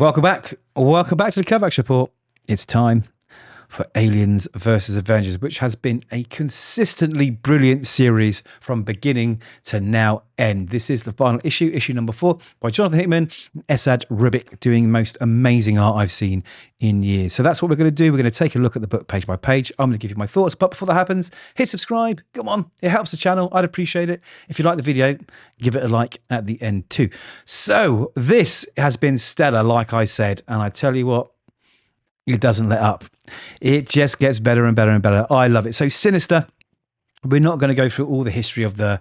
Welcome back. Welcome back to the Kovacs Report. It's time for Aliens versus Avengers, which has been a consistently brilliant series from beginning to now end. This is the final issue, issue number 4, by Jonathan Hickman and Esad Ribić, doing the most amazing art I've seen in years. So that's what we're going to do. We're going to take a look at the book page by page. I'm going to give you my thoughts, but before that happens, hit subscribe. Come on, it helps the channel. I'd appreciate it. If you like the video, give it a like at the end too. So this has been stellar, like I said, and I tell you what, it doesn't let up. It just gets better and better and better. I love it. So Sinister, we're not going to go through all the history of the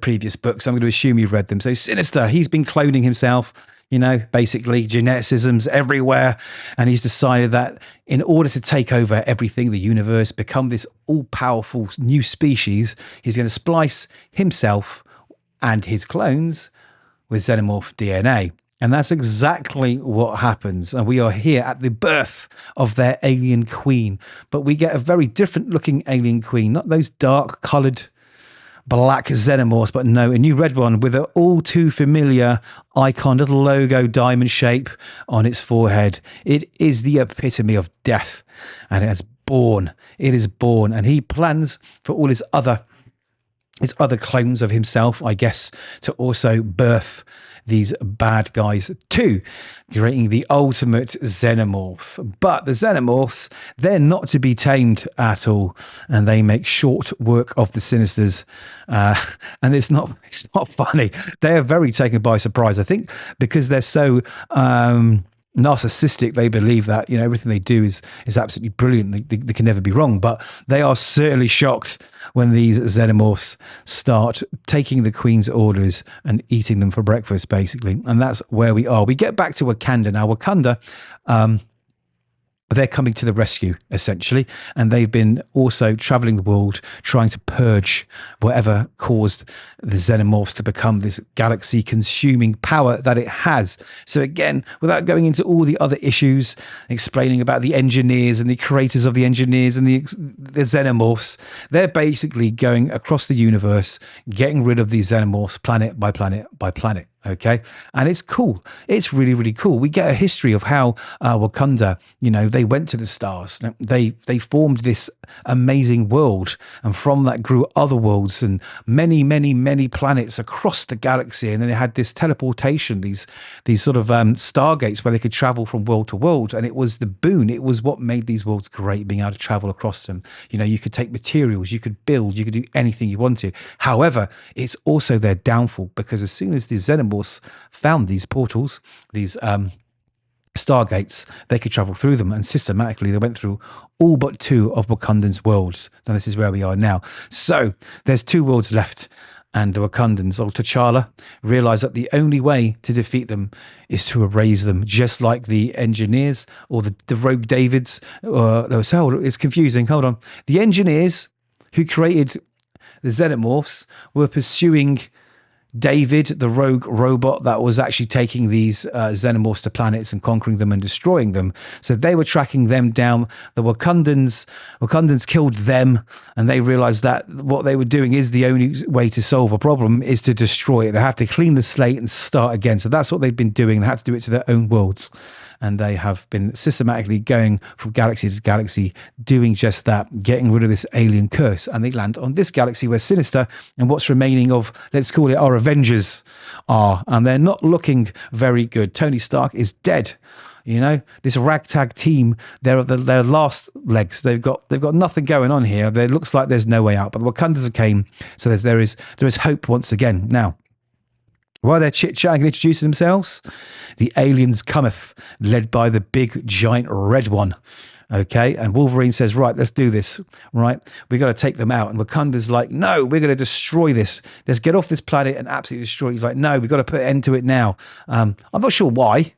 previous books. I'm going to assume you've read them. So Sinister, he's been cloning himself, you know, basically geneticisms everywhere. And he's decided that in order to take over everything, the universe, become this all-powerful new species, he's going to splice himself and his clones with xenomorph DNA. And that's exactly what happens. And we are here at the birth of their alien queen. But we get a very different looking alien queen, not those dark coloured black xenomorphs, but no, a new red one with an all too familiar icon, little logo diamond shape on its forehead. It is the epitome of death. And it has born. It is born. And he plans for all his other clones of himself, I guess, to also birth these bad guys too, creating the ultimate xenomorph. But the xenomorphs, they're not to be tamed at all, and they make short work of the Sinisters. And it's not funny. They are very taken by surprise, I think, because they're so narcissistic. They believe that, you know, everything they do is absolutely brilliant. They can never be wrong, but they are certainly shocked when these xenomorphs start taking the Queen's orders and eating them for breakfast, basically. And that's where we are. We get back to Wakanda now. Wakanda, they're coming to the rescue, essentially, and they've been also traveling the world trying to purge whatever caused the xenomorphs to become this galaxy-consuming power that it has. So again, without going into all the other issues, explaining about the engineers and the creators of the engineers and the xenomorphs, they're basically going across the universe, getting rid of these xenomorphs planet by planet by planet. Okay, and it's cool. It's really, really cool. We get a history of how Wakanda, you know, they went to the stars. They formed this amazing world, and from that grew other worlds and many, many, many planets across the galaxy. And then they had this teleportation, these sort of stargates where they could travel from world to world. And it was the boon. It was what made these worlds great, being able to travel across them. You know, you could take materials, you could build, you could do anything you wanted. However, it's also their downfall, because as soon as the xenomorphs found these portals, these stargates, they could travel through them, and systematically they went through all but 2 of Wakandan's worlds. And this is where we are now. So there's 2 worlds left, and the Wakandans, old T'Challa, realize that the only way to defeat them is to erase them, just like the engineers or the Rogue Davids. It's confusing. Hold on. The engineers who created the xenomorphs were pursuing David, the rogue robot that was actually taking these xenomorphs to planets and conquering them and destroying them. So they were tracking them down. The Wakandans killed them, and they realized that what they were doing is the only way to solve a problem is to destroy it. They have to clean the slate and start again. So that's what they've been doing. They had to do it to their own worlds. And they have been systematically going from galaxy to galaxy, doing just that, getting rid of this alien curse. And they land on this galaxy where Sinister and what's remaining of, let's call it, our Avengers are. And they're not looking very good. Tony Stark is dead. You know, this ragtag team, they're their last legs. They've got nothing going on here. It looks like there's no way out. But the Wakandans came, so there is hope once again. Now, while they're chit-chatting and introducing themselves, the aliens cometh, led by the big, giant red one. Okay, and Wolverine says, right, let's do this, right? We got to take them out. And Wakanda's like, no, we're going to destroy this. Let's get off this planet and absolutely destroy it. He's like, no, we've got to put an end to it now. I'm not sure why.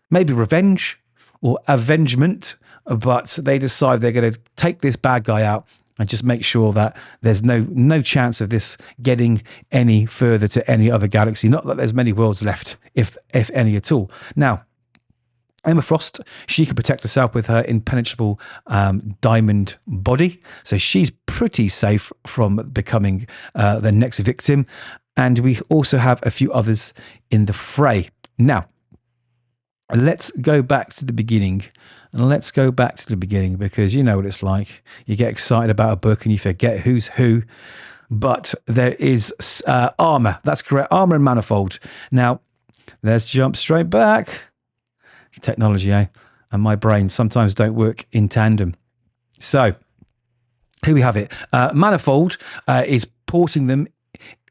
Maybe revenge or avengement, but they decide they're going to take this bad guy out and just make sure that there's no chance of this getting any further to any other galaxy. Not that there's many worlds left, if any at all. Now, Emma Frost, she can protect herself with her impenetrable diamond body. So she's pretty safe from becoming the next victim. And we also have a few others in the fray. Now, let's go back to the beginning. And let's go back to the beginning, because you know what it's like. You get excited about a book and you forget who's who. But there is armor. That's correct. Armor and manifold. Now, let's jump straight back. Technology, eh? And my brain sometimes don't work in tandem. So here we have it. Manifold is porting them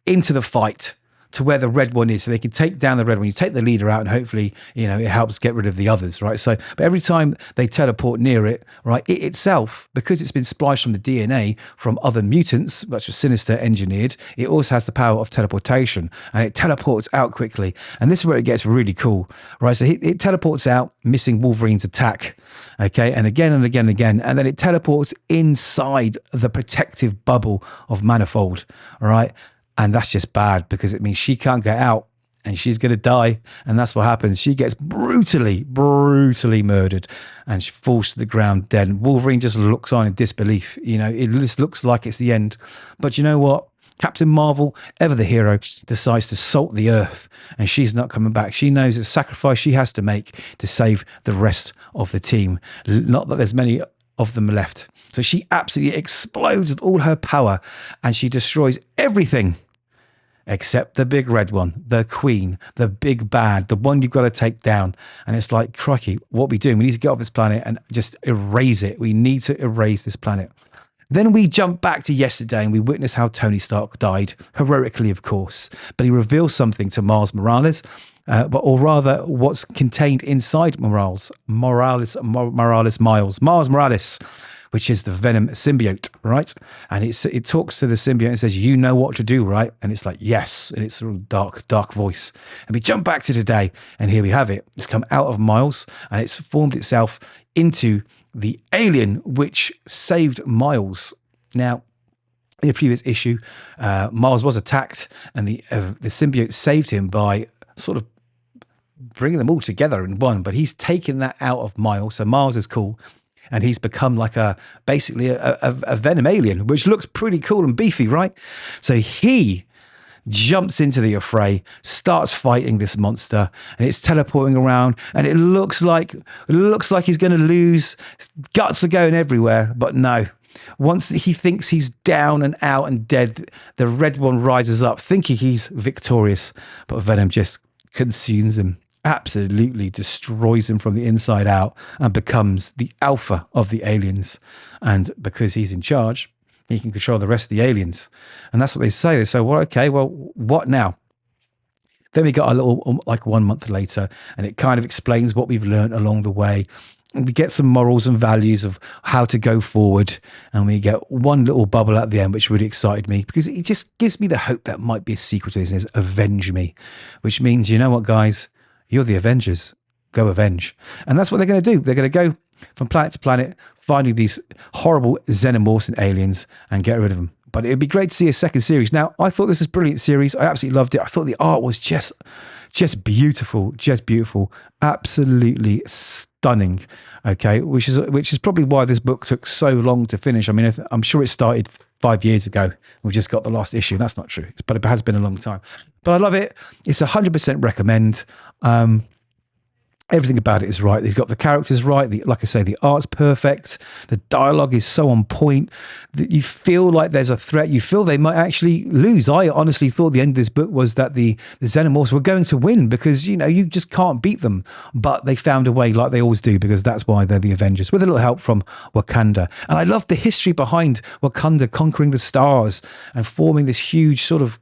into the fight to where the red one is, so they can take down the red one. You take the leader out and hopefully, you know, it helps get rid of the others, right? So, but every time they teleport near it, right, it itself, because it's been spliced from the DNA from other mutants, which was Sinister engineered, it also has the power of teleportation, and it teleports out quickly. And this is where it gets really cool, right? So it teleports out, missing Wolverine's attack, okay? And again and again and again, and then it teleports inside the protective bubble of Manifold, all right? And that's just bad, because it means she can't get out and she's going to die. And that's what happens. She gets brutally murdered and she falls to the ground dead. And Wolverine just looks on in disbelief. You know, it just looks like it's the end. But you know what? Captain Marvel, ever the hero, decides to salt the earth, and she's not coming back. She knows it's a sacrifice she has to make to save the rest of the team. Not that there's many of them left. So she absolutely explodes with all her power, and she destroys everything except the big red one, the queen, the big bad, the one you've got to take down. And it's like, crikey, what are we doing? We need to get off this planet and just erase it. We need to erase this planet. Then we jump back to yesterday and we witness how Tony Stark died, heroically, of course. But he reveals something to Miles Morales, or rather, what's contained inside Miles Morales, which is the Venom symbiote, right? And it talks to the symbiote and says, you know what to do, right? And it's like, yes. And it's a dark voice. And we jump back to today, and here we have it. It's come out of Miles, and it's formed itself into the alien which saved Miles. Now, in a previous issue, Miles was attacked, and the symbiote saved him by sort of bringing them all together in one. But he's taken that out of Miles, so Miles is cool. And he's become like basically a Venom alien, which looks pretty cool and beefy, right? So he jumps into the affray, starts fighting this monster, and it's teleporting around, and it looks like he's going to lose. Guts are going everywhere, but no. Once he thinks he's down and out and dead, the red one rises up, thinking he's victorious, but Venom just consumes him. Absolutely destroys him from the inside out and becomes the alpha of the aliens. And because he's in charge, he can control the rest of the aliens. And that's what they say. They say, well, okay, well, what now? Then we got a little, like 1 month later, and it kind of explains what we've learned along the way. And we get some morals and values of how to go forward. And we get one little bubble at the end, which really excited me, because it just gives me the hope that might be a sequel to this. It says, Avenge Me, which means, you know what, guys? You're the Avengers. Go avenge. And that's what they're going to do. They're going to go from planet to planet, finding these horrible xenomorphs and aliens and get rid of them. But it'd be great to see a second series. Now, I thought this was a brilliant series. I absolutely loved it. I thought the art was just beautiful, absolutely stunning. Okay, which is probably why this book took so long to finish. I mean, I'm sure it started 5 years ago. We've just got the last issue. That's not true, but it has been a long time. But I love it. It's 100% recommend. Everything about it is right. He's got the characters right. Like I say, the art's perfect. The dialogue is so on point that you feel like there's a threat. You feel they might actually lose. I honestly thought the end of this book was that the Xenomorphs were going to win, because, you know, you just can't beat them. But they found a way, like they always do, because that's why they're the Avengers, with a little help from Wakanda. And I love the history behind Wakanda conquering the stars and forming this huge sort of,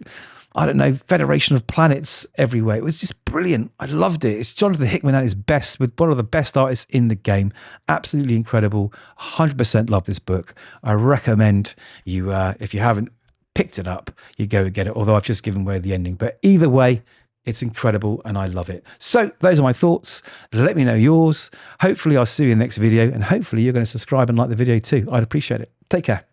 I don't know, federation of planets everywhere. It was just brilliant. I loved it. It's Jonathan Hickman at his best, with one of the best artists in the game. Absolutely incredible. 100% love this book. I recommend you, if you haven't picked it up, you go and get it. Although I've just given away the ending. But either way, it's incredible and I love it. So those are my thoughts. Let me know yours. Hopefully I'll see you in the next video, and hopefully you're going to subscribe and like the video too. I'd appreciate it. Take care.